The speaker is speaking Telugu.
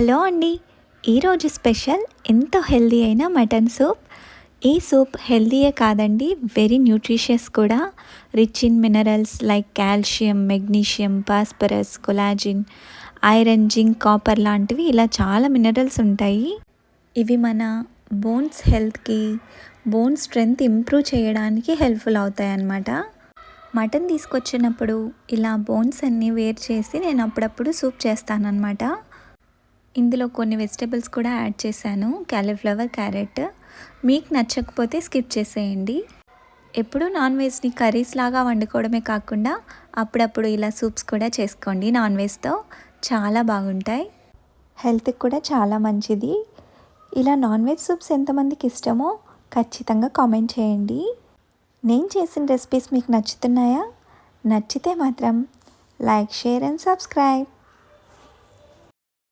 హలో అండి. ఈరోజు స్పెషల్ ఎంతో హెల్దీ అయిన మటన్ సూప్. ఈ సూప్ హెల్దీయే కాదండి, వెరీ న్యూట్రిషియస్ కూడా. Rich in minerals like calcium, magnesium, phosphorus, collagen, iron, zinc, copper లాంటివి ఇలా చాలా మినరల్స్ ఉంటాయి. ఇవి మన బోన్స్ హెల్త్కి, బోన్ స్ట్రెంగ్త్ ఇంప్రూవ్ చేయడానికి హెల్ప్ఫుల్ అవుతాయి అన్నమాట. మటన్ తీసుకొచ్చినప్పుడు ఇలా బోన్స్ అన్నీ వేరు చేసి నేను అప్పుడప్పుడు సూప్ చేస్తానన్నమాట. ఇందులో కొన్ని వెజిటేబుల్స్ కూడా యాడ్ చేశాను, క్యాలీఫ్లవర్, క్యారెట్. మీకు నచ్చకపోతే స్కిప్ చేసేయండి. ఎప్పుడు నాన్ వెజ్ని కర్రీస్ లాగా వండుకోవడమే కాకుండా అప్పుడప్పుడు ఇలా సూప్స్ కూడా చేసుకోండి. నాన్ వెజ్తో చాలా బాగుంటాయి, హెల్త్కి కూడా చాలా మంచిది. ఇలా నాన్ వెజ్ సూప్స్ ఎంతమందికి ఇష్టమో ఖచ్చితంగా కామెంట్ చేయండి. నేను చేసిన రెసిపీస్ మీకు నచ్చుతున్నాయా? నచ్చితే మాత్రం లైక్, షేర్ అండ్ సబ్స్క్రైబ్.